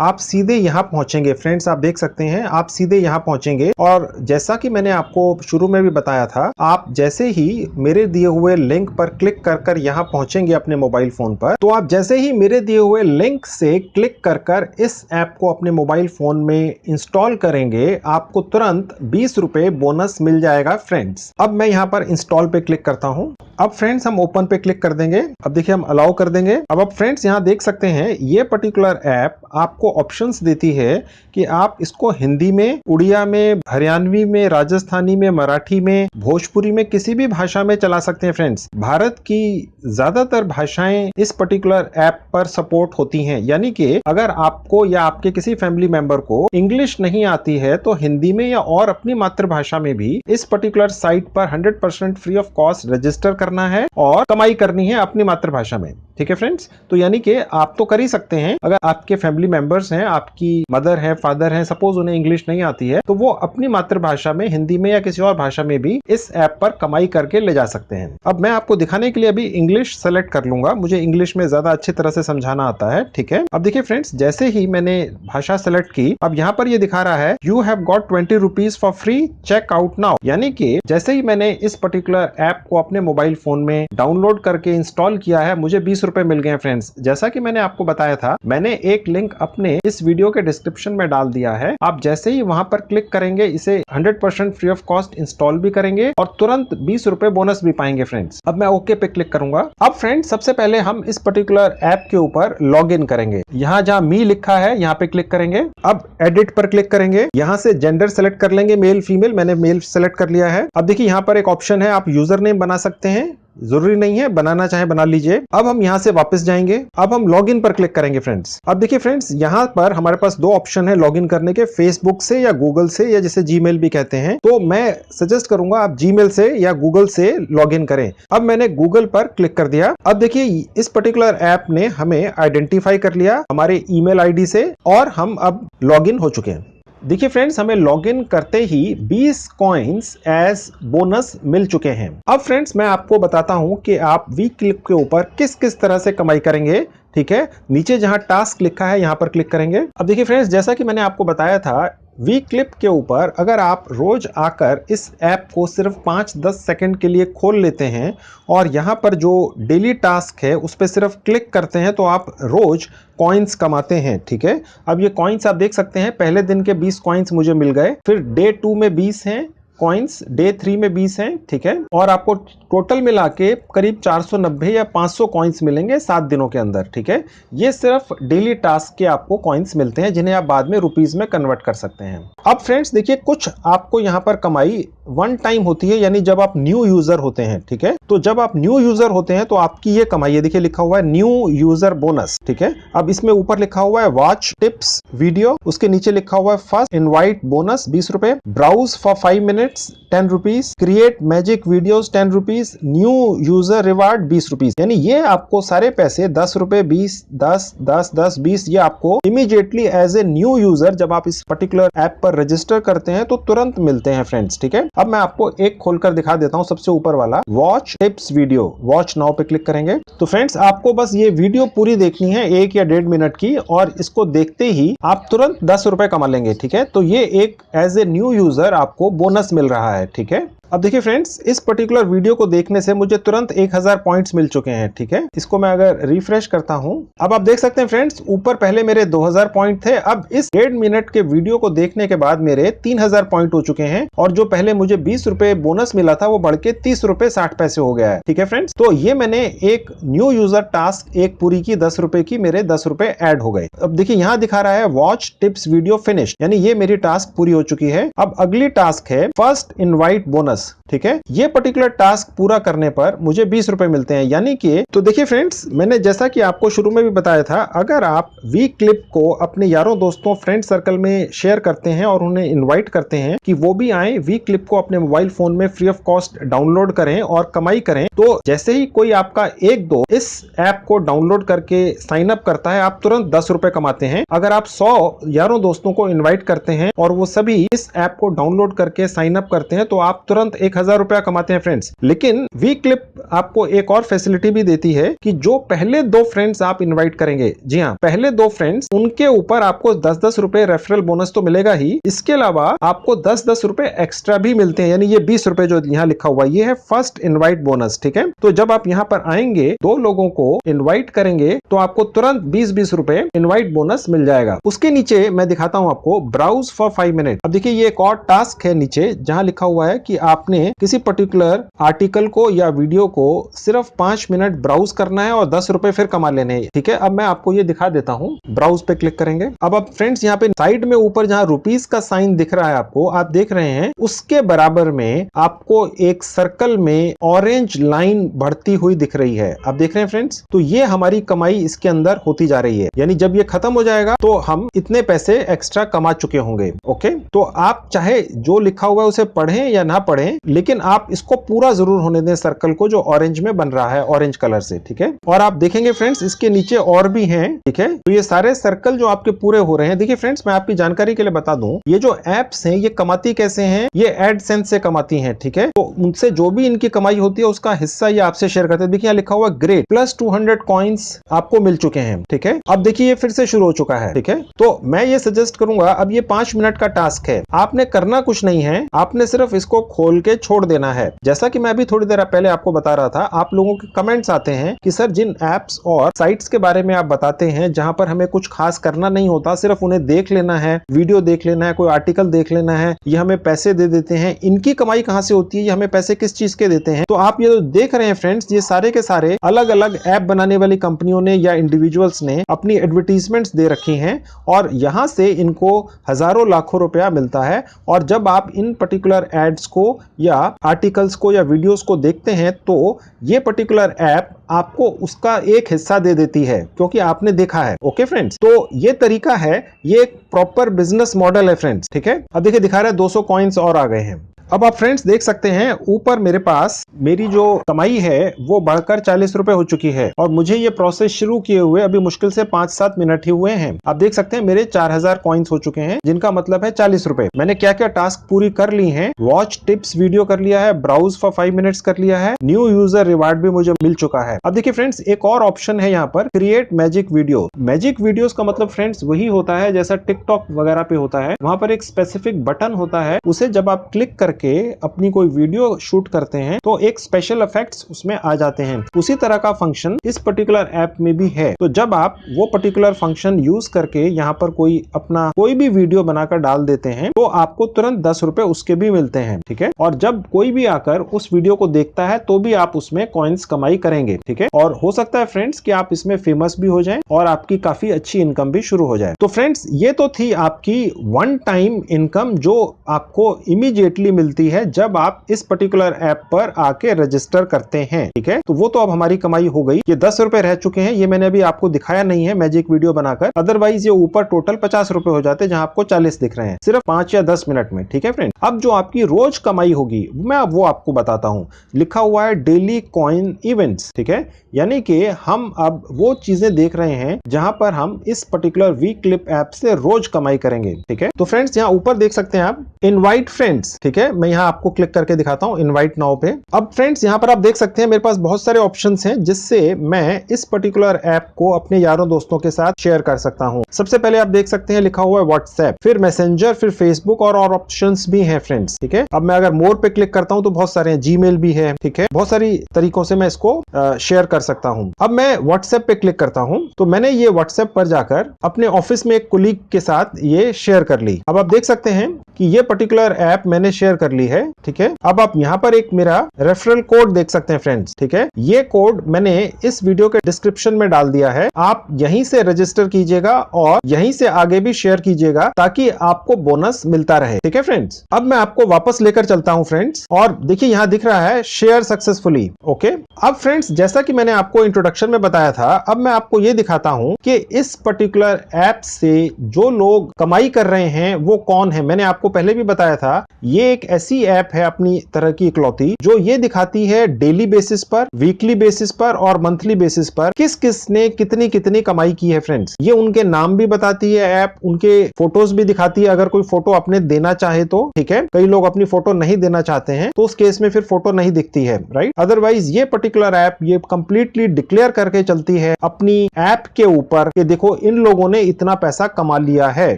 आप सीधे यहाँ पहुंचेंगे। फ्रेंड्स आप देख सकते हैं, आप सीधे यहाँ पहुंचेंगे और जैसा कि मैंने आपको शुरू में भी बताया था, आप जैसे ही मेरे दिए हुए लिंक पर क्लिक कर यहाँ पहुंचेंगे अपने मोबाइल फोन पर, तो आप जैसे ही मेरे दिए हुए लिंक से क्लिक कर इस ऐप को अपने मोबाइल फोन में इंस्टॉल करेंगे, आपको तुरंत 20 रुपए बोनस मिल जाएगा फ्रेंड्स। अब मैं यहाँ पर इंस्टॉल पे क्लिक करता हूँ। अब फ्रेंड्स हम ओपन पे क्लिक कर देंगे। अब देखिए हम अलाउ कर देंगे। अब फ्रेंड्स यहाँ देख सकते हैं ये पर्टिकुलर ऐप आपको ऑप्शंस देती है कि आप इसको हिंदी में, उड़िया में, हरियाणवी में, राजस्थानी में, मराठी में, भोजपुरी में, किसी भी भाषा में चला सकते हैं फ्रेंड्स। भारत की ज्यादातर भाषाएं इस पर्टिकुलर ऐप पर सपोर्ट होती हैं, यानी कि अगर आपको या आपके किसी फैमिली मेंबर को इंग्लिश नहीं आती है तो हिंदी में या और अपनी मातृभाषा में भी इस पर्टिकुलर साइट पर 100% फ्री ऑफ कॉस्ट रजिस्टर करना है और कमाई करनी है अपनी मातृभाषा में। ठीक है फ्रेंड्स, तो यानी कि आप तो कर ही सकते हैं। अगर आपके फैमिली मेंबर्स हैं, आपकी मदर है, फादर है, सपोज उन्हें इंग्लिश नहीं आती है, तो वो अपनी मातृभाषा में, हिंदी में या किसी और भाषा में भी इस ऐप पर कमाई करके ले जा सकते हैं। अब मैं आपको दिखाने के लिए अभी इंग्लिश सेलेक्ट कर लूंगा, मुझे इंग्लिश में ज्यादा अच्छी तरह से समझाना आता है। ठीक है, अब देखिए फ्रेंड्स, जैसे ही मैंने भाषा सेलेक्ट की, अब यहाँ पर ये दिखा रहा है you have got 20 rupees for free, check out now. यानी कि जैसे ही मैंने इस पर्टिकुलर ऐप को अपने मोबाइल फोन में डाउनलोड करके इंस्टॉल किया है, मुझे 20 रुपए मिल गए फ्रेंड्स। जैसा कि मैंने आपको बताया था, मैंने एक लिंक अपने इस वीडियो के डिस्क्रिप्शन में डाल दिया है। आप जैसे ही वहां पर क्लिक करेंगे, इसे 100% फ्री ऑफ कॉस्ट इंस्टॉल भी करेंगे और तुरंत 20 रुपए बोनस भी पाएंगे फ्रेंड्स। अब मैं ओके पे क्लिक करूंगा। अब फ्रेंड्स सबसे पहले हम इस पर्टिकुलर ऐप के ऊपर लॉग इन करेंगे। यहाँ जहाँ मी लिखा है यहाँ पे क्लिक करेंगे। अब एडिट पर क्लिक करेंगे, यहाँ से जेंडर सेलेक्ट कर लेंगे, मेल फीमेल। मैंने मेल सेलेक्ट कर लिया है। अब देखिए यहाँ पर एक ऑप्शन है, आप यूजर नेम बना सकते हैं, जरूरी नहीं है, बनाना चाहे बना लीजिए। अब हम यहां से वापस जाएंगे। अब हम लॉगिन पर क्लिक करेंगे फ्रेंड्स। अब देखिए फ्रेंड्स, यहां पर हमारे पास दो ऑप्शन है लॉगिन करने के, फेसबुक से या गूगल से, या जिसे जीमेल भी कहते हैं। तो मैं सजेस्ट करूंगा आप जीमेल से या गूगल से लॉगिन करें। अब मैंने गूगल पर क्लिक कर दिया। अब देखिए इस पर्टिकुलर ऐप ने हमें आइडेंटिफाई कर लिया हमारे ईमेल आईडी से और हम अब लॉगिन हो चुके हैं। देखिए फ्रेंड्स, हमें लॉगिन करते ही 20 कॉइन्स एज बोनस मिल चुके हैं। अब फ्रेंड्स मैं आपको बताता हूं कि आप वी क्लिप के ऊपर किस किस तरह से कमाई करेंगे। ठीक है, नीचे जहां टास्क लिखा है यहां पर क्लिक करेंगे। अब देखिए फ्रेंड्स, जैसा कि मैंने आपको बताया था, वी क्लिप के ऊपर अगर आप रोज आकर इस ऐप को सिर्फ 5-10 सेकंड के लिए खोल लेते हैं और यहाँ पर जो डेली टास्क है उस पर सिर्फ क्लिक करते हैं, तो आप रोज कॉइन्स कमाते हैं। ठीक है, अब ये कॉइन्स आप देख सकते हैं, पहले दिन के 20 कॉइन्स मुझे मिल गए, फिर डे 2 में 20 हैं कॉइन्स, डे 3 में 20 हैं। ठीक है, और आपको टोटल मिला के करीब 490 या 500 कॉइन्स मिलेंगे 7 दिनों के अंदर। ठीक है, ये सिर्फ डेली टास्क के आपको कॉइन्स मिलते हैं, जिन्हें आप बाद में रुपीज में कन्वर्ट कर सकते हैं। अब फ्रेंड्स देखिए, कुछ आपको यहाँ पर कमाई वन टाइम होती है, यानी जब आप न्यू यूजर होते हैं। ठीक है, तो जब आप न्यू यूजर होते हैं तो आपकी ये कमाई है, देखिए लिखा हुआ है न्यू यूजर बोनस। ठीक है, अब इसमें ऊपर लिखा हुआ है वॉच टिप्स वीडियो, उसके नीचे लिखा हुआ है फर्स्ट इनवाइट बोनस 20 रुपए, browse for 5 minutes 10 rupees, create magic videos 10 rupees, new user reward 20 rupees. यानी ये आपको सारे पैसे 10 रुपए, 20, 10, 10, 10, 20 ये आपको immediately as a new user जब आप इस पर्टिकुलर ऐप पर रजिस्टर करते हैं तो तुरंत मिलते हैं फ्रेंड्स। ठीक है, अब मैं आपको एक खोलकर दिखा देता हूं, सबसे ऊपर वाला watch tips video, watch now पे क्लिक करेंगे। तो फ्रेंड्स आपको बस ये वीडियो पूरी देखनी है 1 या 1.5 मिनट की, और इसको देखते ही आप तुरंत 10 रुपए कमा लेंगे। ठीक है, तो ये एक एज ए न्यू यूजर आपको बोनस मिल रहा है। ठीक है, अब देखिए फ्रेंड्स, इस पर्टिकुलर वीडियो को देखने से मुझे तुरंत 1000 पॉइंट्स मिल चुके हैं। ठीक है, इसको मैं अगर रिफ्रेश करता हूं, अब आप देख सकते हैं फ्रेंड्स, ऊपर पहले मेरे 2000 पॉइंट थे, अब इस 1.5 मिनट के वीडियो को देखने के बाद मेरे 3000 पॉइंट हो चुके हैं, और जो पहले मुझे 20 रुपए बोनस मिला था वो बढ़ के 30 रुपए 60 पैसे हो गया है। ठीक है फ्रेंड्स, तो ये मैंने एक न्यू यूजर टास्क एक पूरी की 10 रुपए की, मेरे 10 रुपए ऐड हो गए। अब देखिए यहाँ दिखा रहा है वॉच टिप्स वीडियो फिनिश, यानी ये मेरी टास्क पूरी हो चुकी है। अब अगली टास्क है फर्स्ट इनवाइट बोनस। ठीक है, ये पर्टिकुलर टास्क पूरा करने पर मुझे 20 रुपए मिलते हैं, यानी कि तो देखिए फ्रेंड्स, मैंने जैसा कि आपको शुरू में भी बताया था, अगर आप वी क्लिप को अपने यारों दोस्तों फ्रेंड सर्कल में शेयर करते हैं और उन्हें इनवाइट करते हैं कि वो भी आए, वी क्लिप को अपने मोबाइल फोन में फ्री ऑफ कॉस्ट डाउनलोड करें और कमाई करें, तो जैसे ही कोई आपका एक दो इस ऐप को डाउनलोड करके साइन अप करता है, आप तुरंत 10 रुपए कमाते हैं। अगर आप 100 यारों दोस्तों को इन्वाइट करते हैं और वो सभी इस ऐप को डाउनलोड करके साइन अप करते हैं, तो आप तुरंत तुरंत 1000 रुपया कमाते हैं फ्रेंड्स। लेकिन वी क्लिप आपको एक और फैसिलिटी भी देती है कि जो पहले 2 फ्रेंड्स आप इनवाइट करेंगे, जी हाँ, पहले 2 फ्रेंड्स, उनके ऊपर आपको 10-10 रुपए रेफरल बोनस तो मिलेगा ही, इसके अलावा आपको 10-10 रुपए एक्स्ट्रा भी मिलते हैं, यानी ये 20 रुपए जो यहाँ लिखा हुआ है, ये है फर्स्ट इनवाइट बोनस। ठीक है, तो जब आप यहाँ पर आएंगे, 2 लोगों को इनवाइट करेंगे, तो आपको तुरंत 20-20 रुपए इनवाइट बोनस मिल जाएगा। उसके नीचे मैं दिखाता हूं आपको, ब्राउज फॉर 5 मिनट। अब देखिए, ये एक और टास्क है नीचे, जहां लिखा हुआ है कि आपने किसी पर्टिकुलर आर्टिकल को या वीडियो को सिर्फ 5 मिनट ब्राउज करना है और 10 रुपए फिर कमा लेने हैं। ठीक है, अब मैं आपको ये दिखा देता हूं। ब्राउज पे क्लिक करेंगे। अब आप फ्रेंड्स यहाँ पे साइड में ऊपर जहां रुपीस का साइन दिख रहा है आपको, आप देख रहे हैं, उसके बराबर में आपको एक सर्कल में ऑरेंज लाइन बढ़ती हुई दिख रही है। आप देख रहे हैं फ्रेंड्स, तो ये हमारी कमाई इसके अंदर होती जा रही है, यानी जब ये खत्म हो जाएगा तो हम इतने पैसे एक्स्ट्रा कमा चुके होंगे। ओके, तो आप चाहे जो लिखा हुआ है उसे पढ़ें या ना पढ़ें, लेकिन आप इसको पूरा जरूर होने दें, सर्कल को जो ऑरेंज में बन रहा है, ऑरेंज कलर से। ठीक है, और आप देखेंगे फ्रेंड्स, इसके नीचे और भी हैं। ठीक है, तो ये सारे सर्कल जो आपके पूरे हो रहे हैं। देखिए फ्रेंड्स, मैं आपकी जानकारी के लिए बता दूं, ये जो एप्स हैं, ये कमाती कैसे हैं? ये एडसेंस से कमाती हैं। ठीक है, तो उनसे जो भी इनकी कमाई होती है, उसका हिस्सा ये आपसे शेयर करते हैं। देखिए यहाँ लिखा हुआ ग्रेट, प्लस 200 कॉइन्स आपको मिल चुके हैं। ठीक है, अब देखिए ये फिर से शुरू हो चुका है। ठीक है, तो मैं ये सजेस्ट करूंगा, अब ये 5 मिनट का टास्क है, आपने करना कुछ नहीं है, आपने सिर्फ इसको खोल के छोड़ देना है। जैसा कि मैं अभी थोड़ी देर पहले आपको बता रहा था, आप लोगों के कमेंट्स आते हैं कि सर, जिन एप्स और साइट्स के बारे में आप बताते हैं, जहां पर हमें कुछ खास करना नहीं होता, सिर्फ उन्हें देख लेना है, वीडियो देख लेना है, कोई आर्टिकल देख लेना है, ये हमें पैसे दे देते हैं, इनकी कमाई कहां से होती है, ये हमें पैसे किस चीज के देते हैं? तो आप ये जो देख रहे हैं फ्रेंड्स, ये सारे के सारे अलग अलग ऐप बनाने वाली कंपनियों ने या इंडिविजुअल्स ने अपनी एडवर्टीजमेंट्स दे रखी हैं, और यहां से इनको हजारों लाखों रुपया मिलता है। और जब आप इन पर्टिकुलर एड्स को या आर्टिकल्स को या वीडियोस को देखते हैं, तो ये पर्टिकुलर ऐप आपको उसका एक हिस्सा दे देती है, क्योंकि आपने देखा है। ओके फ्रेंड्स, तो ये तरीका है, ये एक प्रॉपर बिजनेस मॉडल है फ्रेंड्स। ठीक है, अब देखिए दिखा रहा है 200 कॉइन्स और आ गए हैं। अब आप फ्रेंड्स देख सकते हैं, ऊपर मेरे पास मेरी जो कमाई है वो बढ़कर 40 रुपए हो चुकी है, और मुझे ये प्रोसेस शुरू किए हुए अभी मुश्किल से 5-7 मिनट ही हुए हैं। आप देख सकते हैं मेरे 4000 कॉइन्स हो चुके हैं, जिनका मतलब है 40 रुपए। मैंने क्या क्या टास्क पूरी कर ली हैं, वॉच टिप्स वीडियो कर लिया है, ब्राउज फॉर 5 मिनट्स कर लिया है, न्यू यूजर रिवार्ड भी मुझे मिल चुका है। अब देखिए फ्रेंड्स, एक और ऑप्शन है यहाँ पर, create magic video. Magic videos का मतलब फ्रेंड्स वही होता है जैसा टिकटॉक वगैरह पे होता है, वहां पर एक स्पेसिफिक बटन होता है, उसे जब आप क्लिक करके अपनी कोई वीडियो शूट करते हैं तो एक स्पेशल इफेक्ट्स उसमें आ जाते हैं। उसी तरह का फंक्शन इस पर्टिकुलर ऐप में भी है। तो जब आप वो पर्टिकुलर फंक्शन यूज करके यहाँ पर कोई भी वीडियो बनाकर डाल देते हैं, तो आपको तुरंत 10 रुपए उसके भी मिलते हैं। ठीक है, और जब कोई भी आकर उस वीडियो को देखता है, तो भी आप उसमें कॉइन्स कमाई करेंगे। ठीक है, और हो सकता है फ्रेंड्स कि आप इसमें फेमस भी हो जाएं और आपकी काफी अच्छी इनकम भी शुरू हो जाए। तो फ्रेंड्स, ये तो थी आपकी वन टाइम इनकम, जो आपको इमीडिएटली मिलती है जब आप इस पर्टिकुलर ऐप पर आके रजिस्टर करते हैं। ठीक है, तो वो तो अब हमारी कमाई हो गई। ये 10 रुपए रह चुके हैं, ये मैंने अभी आपको दिखाया नहीं है मैजिक वीडियो बनाकर, अदरवाइज ये ऊपर टोटल 50 रुपए हो जाते, जहां आपको 40 दिख रहे हैं सिर्फ 5 या 10 मिनट में। ठीक है फ्रेंड, अब जो आपकी रोज कमाई होगी मैं अब वो आपको बताता हूं। लिखा हुआ है डेली कॉइन इवेंट्स। ठीक है, यानी कि हम अब वो चीजें देख रहे हैं जहां पर हम इस पर्टिकुलर वी क्लिप ऐप से रोज कमाई करेंगे। ठीक है, तो फ्रेंड्स यहाँ ऊपर देख सकते हैं आप इनवाइट फ्रेंड्स। ठीक है, मैं यहाँ आपको क्लिक करके दिखाता हूँ इनवाइट नाउ पे। अब फ्रेंड्स यहाँ पर आप देख सकते हैं मेरे पास बहुत सारे ऑप्शंस हैं, जिससे मैं इस पर्टिकुलर ऐप को अपने यारों दोस्तों के साथ शेयर कर सकता हूँ। सबसे पहले आप देख सकते हैं लिखा हुआ है व्हाट्सएप, फिर मैसेंजर, फिर फेसबुक और ऑप्शंस भी हैं फ्रेंड्स। ठीक है, अब मैं अगर मोर पे क्लिक करता हूँ तो बहुत सारे हैं, जीमेल भी है। ठीक है, बहुत सारी तरीकों से मैं इसको शेयर कर सकता हूँ। अब मैं व्हाट्सएप पे क्लिक करता हूँ, तो मैंने ये व्हाट्सएप पर जाकर अपने ऑफिस में एक कुलीग के साथ ये शेयर कर ली। अब आप देख सकते हैं कि ये पर्टिकुलर ऐप मैंने शेयर कर ली है। ठीक है, अब आप यहाँ पर एक मेरा रेफरल कोड देख सकते हैं फ्रेंड्स। ठीक है, ये कोड मैंने इस वीडियो के डिस्क्रिप्शन में डाल दिया है, आप यहीं से रजिस्टर कीजिएगा और यहीं से आगे भी शेयर कीजिएगा, ताकि आपको बोनस मिलता रहे। ठीक है फ्रेंड्स, अब मैं आपको वापस लेकर चलता हूं फ्रेंड्स, और देखिए यहाँ दिख रहा है शेयर सक्सेसफुली। ओके, अब फ्रेंड्स जैसा कि मैंने आपको इंट्रोडक्शन में बताया था, अब मैं आपको ये दिखाता हूं कि इस पर्टिकुलर ऐप से जो लोग कमाई कर रहे हैं वो कौन है। मैंने आपको पहले भी बताया था, ये एक ऐसी ऐप है अपनी तरह की इकलौती जो ये दिखाती है डेली बेसिस पर, वीकली बेसिस पर और मंथली बेसिस पर किस किस ने कितनी कितनी कमाई की है फ्रेंड्स। ये उनके नाम भी बताती है ऐप, उनके फोटोज भी दिखाती है अगर कोई फोटो अपने देना चाहे तो, ठीक है। कई लोग अपनी फोटो नहीं देना चाहते हैं तो उस केस में फिर फोटो नहीं दिखती है, राइट। अदरवाइज ये पर्टिकुलर ऐप ये कंप्लीटली डिक्लेयर करके चलती है अपनी ऐप के ऊपर कि देखो इन लोगों ने इतना पैसा कमा लिया है,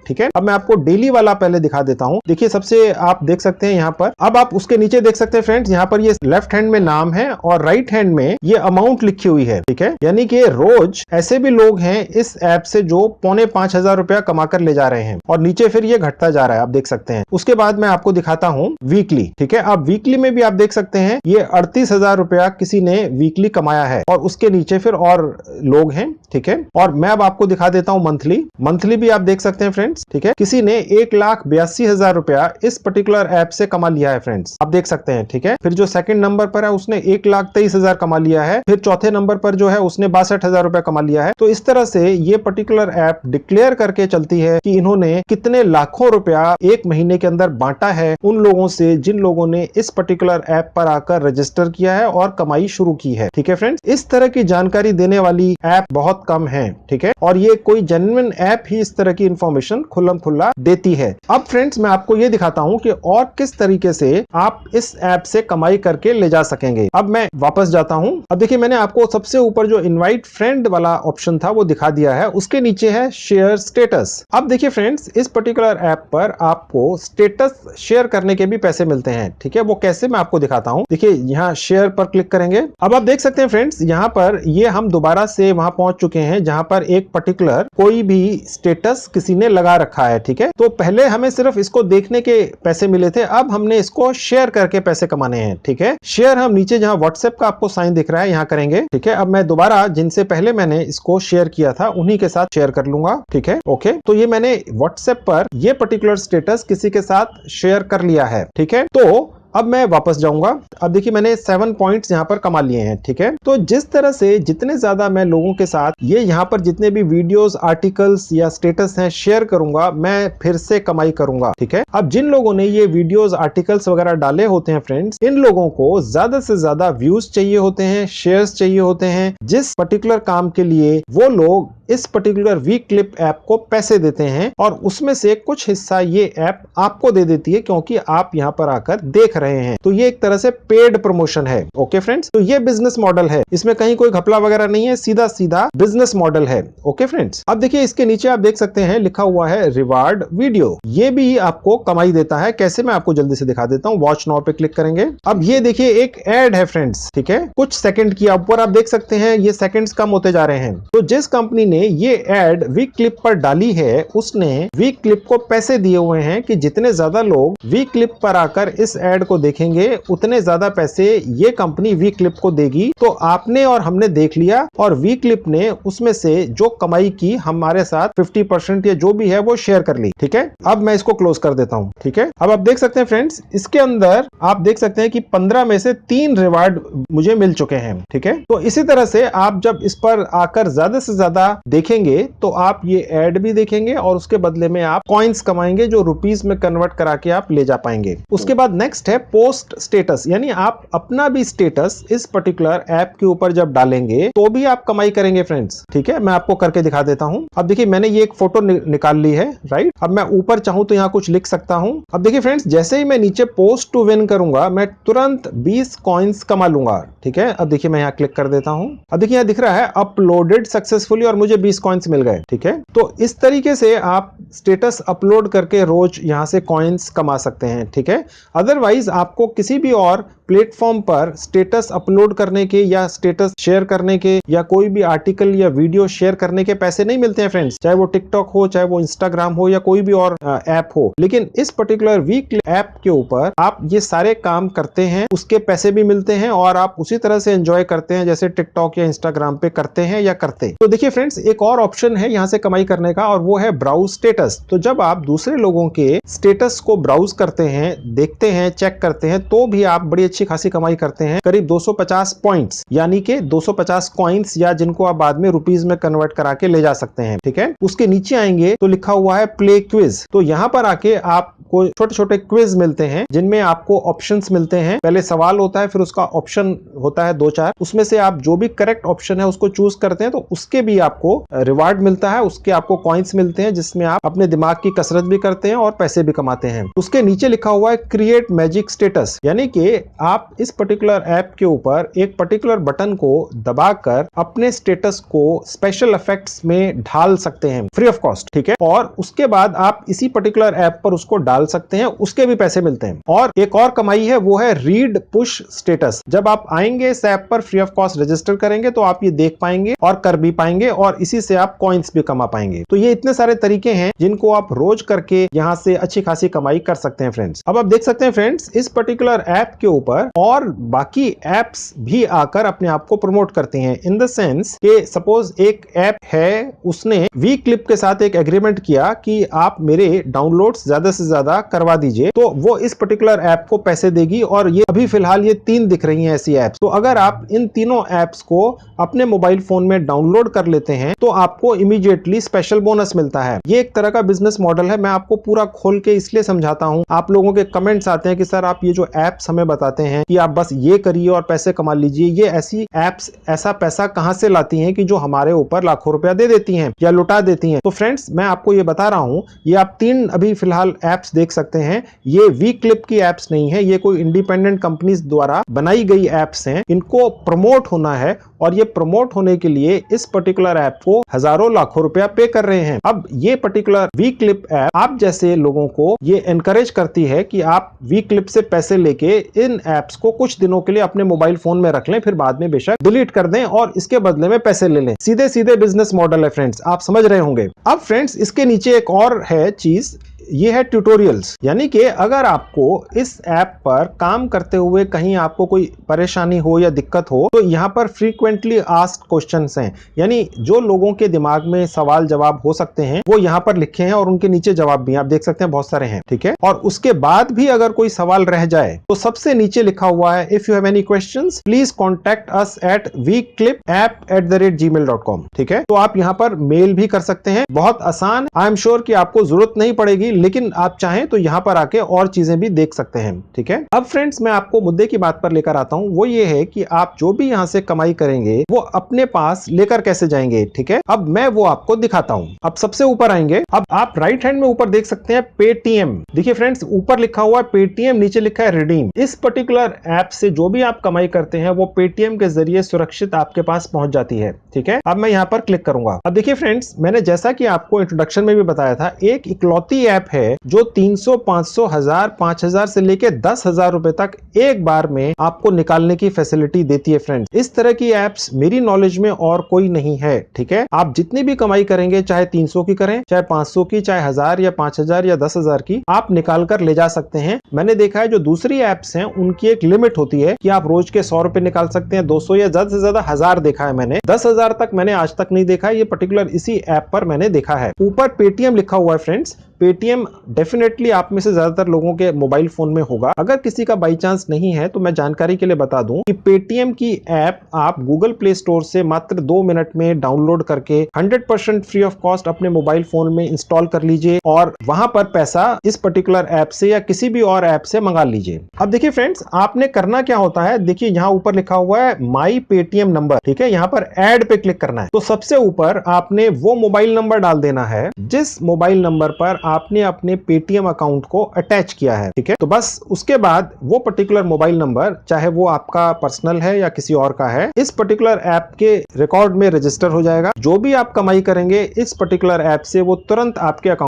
ठीक है। अब मैं आपको डेली वाला पहले दिखा देता हूं। देखिए सबसे आप देख सकते हैं यहाँ पर, अब आप उसके नीचे देख सकते हैं फ्रेंड्स, यहाँ पर ये लेफ्ट हैंड में नाम है और राइट हैंड में ये अमाउंट लिखी हुई है, ठीक है। यानी कि रोज ऐसे भी लोग हैं इस ऐप से जो 4,500 रुपया कमाकर ले जा रहे हैं और नीचे फिर ये घटता जा रहा है, आप देख सकते हैं। उसके बाद मैं आपको दिखाता हूं वीकली, ठीक है। अब वीकली में भी आप देख सकते हैं ये 38,000 रुपया किसी ने वीकली कमाया है और उसके नीचे फिर और लोग हैं, ठीक है। और मैं अब आपको दिखा देता हूं मंथली। मंथली भी आप देख सकते हैं फ्रेंड्स, ठीक है। किसी ने 1,82,000 रुपया इस पर्टिकुलर ऐप से कमा लिया है फ्रेंड्स, आप देख सकते हैं, ठीक है। फिर जो सेकंड नंबर पर है उसने 1,23,000 कमा लिया है। फिर चौथे नंबर पर जो है उसने 62,000 रुपया कमा लिया है। तो इस तरह से ये पर्टिकुलर ऐप डिक्लेयर करके चलती है कि इन्होंने कितने लाखों रुपया एक महीने के अंदर बांटा है उन लोगों से जिन लोगों ने इस पर्टिकुलर ऐप पर आकर रजिस्टर किया है और कमाई शुरू की है, ठीक है फ्रेंड्स। इस तरह की जानकारी देने वाली ऐप बहुत कम है, ठीक है। और ये कोई जेन्युइन ऐप ही इस तरह की इंफॉर्मेशन खुल्लम खुल्ला देती है। अब फ्रेंड्स मैं आपको ये दिखाता हूं कि और किस तरीके से आप इस ऐप से कमाई करके ले जा सकेंगे। अब मैं वापस जाता हूं। अब देखिए मैंने आपको सबसे ऊपर जो इनवाइट फ्रेंड वाला ऑप्शन था वो दिखा दिया है, उसके नीचे है शेयर स्टेटस। अब देखिए फ्रेंड्स इस पर्टिकुलर ऐप पर आपको स्टेटस शेयर करने के भी पैसे मिलते हैं, ठीक है। वो कैसे मैं आपको दिखाता हूं। देखिए यहाँ शेयर पर क्लिक करेंगे। अब आप देख सकते हैं फ्रेंड्स यहाँ पर ये हम दोबारा से वहां पहुंच चुके हैं जहां पर एक पर्टिकुलर कोई भी स्टेटस किसी ने लगा रखा है, ठीक है। तो पहले हमें सिर्फ इसको देखने के पैसे मिले थे, अब हमने इसको शेयर करके पैसे कमाने हैं, ठीक है। शेयर हम नीचे जहां व्हाट्सएप का आपको साइन दिख रहा है यहाँ करेंगे, ठीक है। अब मैं दोबारा जिनसे पहले मैंने इसको शेयर किया था उन्हीं के साथ शेयर कर लूंगा, ठीक है। ओके, तो ये मैंने व्हाट्सएप पर ये पर्टिकुलर स्टेटस किसी के साथ शेयर कर लिया है, ठीक है। तो अब मैं वापस जाऊंगा। अब देखिए मैंने 7 पॉइंट्स यहाँ पर कमा लिए हैं, ठीक है। तो जिस तरह से जितने ज्यादा मैं लोगों के साथ ये यहाँ पर जितने भी वीडियोस, आर्टिकल्स या स्टेटस हैं शेयर करूंगा, मैं फिर से कमाई करूंगा, ठीक है। अब जिन लोगों ने ये वीडियोस, आर्टिकल्स वगैरह डाले होते हैं फ्रेंड्स, इन लोगों को ज्यादा से ज्यादा व्यूज चाहिए होते हैं, शेयर्स चाहिए होते हैं। जिस पर्टिकुलर काम के लिए वो लोग इस पर्टिकुलर वीक क्लिप ऐप को पैसे देते हैं और उसमें से कुछ हिस्सा ये ऐप आपको दे देती है क्योंकि आप यहाँ पर आकर देख रहे हैं। तो ये एक तरह से पेड प्रमोशन है, ओके फ्रेंड्स। तो ये बिजनेस मॉडल है, इसमें कहीं कोई घपला वगैरह नहीं है, सीधा सीधा बिजनेस मॉडल है, ओके फ्रेंड्स। अब देखिए इसके नीचे आप देख सकते हैं लिखा हुआ है रिवार्ड वीडियो। ये भी आपको कमाई देता है। कैसे मैं आपको जल्दी से दिखा देता हूँ। वॉच नाउ पे क्लिक करेंगे। अब ये देखिए एक एड है फ्रेंड्स, ठीक है। कुछ सेकंड की ऊपर आप देख सकते हैं ये सेकंड्स कम होते जा रहे हैं। तो जिस कंपनी ने ये एड वीक क्लिप पर डाली है उसने वीक क्लिप को पैसे दिए हुए हैं कि जितने ज्यादा लोग वीक क्लिप पर आकर इस एड को देखेंगे उतने ज्यादा पैसे ये कंपनी वीक क्लिप को देगी। तो आपने और हमने देख लिया और वीक क्लिप ने उसमें से जो कमाई की हमारे साथ 50% या जो भी है वो शेयर कर ली, ठीक है। अब मैं इसको क्लोज कर देता हूं, ठीक है। अब आप देख सकते हैं फ्रेंड्स इसके अंदर आप देख सकते हैं कि 15 में से 3 रिवार्ड मुझे मिल चुके हैं, ठीक है। तो इसी तरह से आप जब इस पर आकर ज्यादा से ज्यादा देखेंगे तो आप ये एड भी देखेंगे और उसके बदले में आप कॉइन्स कमाएंगे जो रुपीस में कन्वर्ट करा के आप ले जा पाएंगे। उसके बाद नेक्स्ट है पोस्ट स्टेटस, यानी आप अपना भी स्टेटस इस पर्टिकुलर ऐप के ऊपर जब डालेंगे तो भी आप कमाई करेंगे फ्रेंड्स, ठीक है। मैं आपको करके दिखा देता हूं। अब देखिए मैंने ये एक फोटो निकाल ली है, राइट। अब मैं ऊपर चाहूं तो यहाँ कुछ लिख सकता हूं। अब देखिए फ्रेंड्स जैसे ही मैं नीचे पोस्ट टू विन करूंगा मैं तुरंत 20 कॉइन्स कमा लूंगा, ठीक है। अब देखिए मैं यहाँ क्लिक कर देता हूं। अब देखिए यहाँ दिख रहा है अपलोडेड सक्सेसफुली और मुझे 20 कॉइन्स मिल गए, ठीक है। तो इस तरीके से आप स्टेटस अपलोड करके रोज यहां से कॉइन्स कमा सकते हैं, ठीक है। अदरवाइज आपको किसी भी और प्लेटफॉर्म पर स्टेटस अपलोड करने के या स्टेटस शेयर करने के या कोई भी आर्टिकल या वीडियो शेयर करने के पैसे नहीं मिलते हैं फ्रेंड्स, चाहे वो टिकटॉक हो, चाहे वो इंस्टाग्राम हो या कोई भी और ऐप हो। लेकिन इस पर्टिकुलर वीक ऐप के ऊपर आप ये सारे काम करते हैं, उसके पैसे भी मिलते हैं और आप उसी तरह से एंजॉय करते हैं जैसे टिकटॉक या इंस्टाग्राम पे करते हैं या करते। तो देखिए फ्रेंड्स एक और ऑप्शन है यहाँ से कमाई करने का और वो है ब्राउज स्टेटस। तो जब आप दूसरे लोगों के स्टेटस को ब्राउज करते हैं, देखते हैं, चेक करते हैं तो भी आप बड़ी अच्छी अच्छी खासी कमाई करते हैं, करीब 250 पॉइंट्स यानी कि 250 कॉइन्स, या जिनको आप बाद में रुपीज में कन्वर्ट करा के ले जा सकते हैं। ठीक है, उसके नीचे आएंगे तो लिखा हुआ है प्ले क्विज। तो यहाँ पर आके आपको छोटे छोटे क्विज मिलते हैं जिनमें आपको ऑप्शंस मिलते हैं। पहले सवाल होता है, फिर उसका ऑप्शन होता है 2-4, उसमें से आप जो भी करेक्ट ऑप्शन है उसको चूज करते हैं तो उसके भी आपको रिवार्ड मिलता है, उसके आपको कॉइन्स मिलते हैं जिसमें आप अपने दिमाग की कसरत भी करते हैं और पैसे भी कमाते हैं। उसके नीचे लिखा हुआ है क्रिएट मैजिक स्टेटस, यानी कि आप इस पर्टिकुलर ऐप के ऊपर एक पर्टिकुलर बटन को दबाकर अपने स्टेटस को स्पेशल इफेक्ट्स में ढाल सकते हैं फ्री ऑफ कॉस्ट। ठीक है, और उसके बाद आप इसी पर्टिकुलर ऐप पर उसको डाल सकते हैं, उसके भी पैसे मिलते हैं। और एक और कमाई है, वो है रीड पुश स्टेटस। जब आप आएंगे इस ऐप पर फ्री ऑफ कॉस्ट रजिस्टर करेंगे तो आप ये देख पाएंगे और कर भी पाएंगे, और इसी से आप कॉइन्स भी कमा पाएंगे। तो ये इतने सारे तरीके हैं जिनको आप रोज करके यहाँ से अच्छी खासी कमाई कर सकते हैं फ्रेंड्स। अब आप देख सकते हैं फ्रेंड्स, इस पर्टिकुलर ऐप के ऊपर और बाकी एप्स भी आकर अपने आप को प्रमोट करती हैं, इन द सेंस कि सपोज एक ऐप है, उसने वी क्लिप के साथ एक एग्रीमेंट किया कि आप मेरे डाउनलोड्स ज्यादा से ज्यादा करवा दीजिए, तो वो इस पर्टिकुलर ऐप को पैसे देगी। और ये अभी फिलहाल ये 3 दिख रही हैं ऐसी ऐप्स। तो अगर आप इन तीनों ऐप्स को अपने मोबाइल फोन में डाउनलोड कर लेते हैं तो आपको इमीडिएटली स्पेशल बोनस मिलता है। ये एक तरह का बिजनेस मॉडल है। मैं आपको पूरा खोल के इसलिए समझाता हूं, आप लोगों के कमेंट्स आते हैं कि सर आप ये जो एप्स हमें बताते हैं कि आप बस ये करिए और पैसे कमा लीजिए, ये ऐसी एप्स ऐसा पैसा कहां से लाती हैं कि जो हमारे ऊपर लाखों रुपया दे देती हैं या लुटा देती हैं। तो फ्रेंड्स, मैं आपको ये बता रहा हूं, ये आप 3 अभी फिलहाल एप्स देख सकते हैं। ये वी क्लिप की एप्स नहीं है, ये कोई इंडिपेंडेंट कंपनीज द्वारा बनाई गई एप्स हैं। इनको प्रमोट होना है और ये प्रमोट होने के लिए इस पर्टिकुलर ऐप को हजारों लाखों रुपया पे कर रहे हैं। अब ये पर्टिकुलर वी क्लिप ऐप आप जैसे लोगों को ये एनकरेज करती है कि आप वी क्लिप से पैसे लेके इन एप्स को कुछ दिनों के लिए अपने मोबाइल फोन में रख लें, फिर बाद में बेशक डिलीट कर दें और इसके बदले में पैसे ले लें। सीधे सीधे बिजनेस मॉडल है फ्रेंड्स, आप समझ रहे होंगे। अब फ्रेंड्स, इसके नीचे एक और है चीज, ये है ट्यूटोरियल्स। यानी कि अगर आपको इस ऐप पर काम करते हुए कहीं आपको कोई परेशानी हो या दिक्कत हो तो यहाँ पर फ्रीक्वेंटली आस्क्ड क्वेश्चंस हैं, यानी जो लोगों के दिमाग में सवाल जवाब हो सकते हैं वो यहाँ पर लिखे हैं और उनके नीचे जवाब भी आप देख सकते हैं, बहुत सारे हैं। ठीक है, और उसके बाद भी अगर कोई सवाल रह जाए तो सबसे नीचे लिखा हुआ है if you have any questions please contact us at weeklipapp@gmail.com। ठीक है, तो आप यहाँ पर मेल भी कर सकते हैं, बहुत आसान। आई एम श्योर कि आपको जरूरत नहीं पड़ेगी, लेकिन आप चाहें तो यहां पर आके और चीजें भी देख सकते हैं। ठीक है, अब फ्रेंड्स, मैं आपको मुद्दे की बात पर लेकर आता हूं, वो ये है कि आप जो भी यहां से कमाई करेंगे वो अपने पास लेकर कैसे जाएंगे। ठीक है, अब मैं वो आपको दिखाता हूं। अब सबसे ऊपर आएंगे, अब आप राइट हैंड में ऊपर देख सकते हैं पेटीएम। देखिए फ्रेंड्स, ऊपर लिखा हुआ है पेटीएम, नीचे लिखा है रिडीम। इस पर्टिकुलर ऐप से जो भी आप कमाई करते हैं वो पेटीएम के जरिए सुरक्षित आपके पास पहुंच जाती है। ठीक है, अब मैं यहां पर क्लिक करूंगा। अब देखिए फ्रेंड्स, मैंने जैसा कि आपको इंट्रोडक्शन में भी बताया था, एक इकलौती ऐप है जो 300, 500, 1000, 5000 से लेके 10,000 रुपए तक एक बार में आपको निकालने की फैसिलिटी देती है फ्रेंड्स। इस तरह की एप्स मेरी नॉलेज में और कोई नहीं है। ठीक है, आप जितनी भी कमाई करेंगे, चाहे 300 की करें, चाहे 500 की, चाहे 1000 या 5000 या 10,000 की, आप निकाल कर ले जा सकते हैं। मैंने देखा है जो दूसरी एप्स हैं उनकी एक लिमिट होती है कि आप रोज के 100 रुपए निकाल सकते हैं, 200 या ज्यादा से ज्यादा 1000 देखा है मैंने, 10,000 तक मैंने आज तक नहीं देखा है। ये पर्टिकुलर इसी ऐप पर मैंने देखा है। ऊपर पेटीएम लिखा हुआ है फ्रेंड्स। पेटीएम डेफिनेटली आप में से ज्यादातर लोगों के मोबाइल फोन में होगा। अगर किसी का बाई चांस नहीं है तो मैं जानकारी के लिए बता दूं कि पेटीएम की ऐप आप गूगल प्ले स्टोर से मात्र 2 मिनट में डाउनलोड करके 100% फ्री ऑफ कॉस्ट अपने मोबाइल फोन में इंस्टॉल कर लीजिए और वहां पर पैसा इस पर्टिकुलर ऐप से या किसी भी और ऐप से मंगा लीजिए। अब देखिए फ्रेंड्स, आपने करना क्या होता है, देखिए यहाँ ऊपर लिखा हुआ है माई पेटीएम नंबर। ठीक है, यहाँ पर ऐड पे क्लिक करना है। तो सबसे ऊपर आपने वो मोबाइल नंबर डाल देना है जिस मोबाइल नंबर पर आपने अपने पेटीएम अकाउंट को अटैच किया है। ठीक है, तो बस उसके बाद वो पर्टिकुलर मोबाइल नंबर, चाहे वो आपका पर्सनल है या किसी और का है, इस पर्टिकुलर ऐप के रिकॉर्ड में रजिस्टर हो जाएगा। जो भी आप कमाई करेंगे इस पर्टिकुलर ऐप से वो तुरंत आपके अकाउंट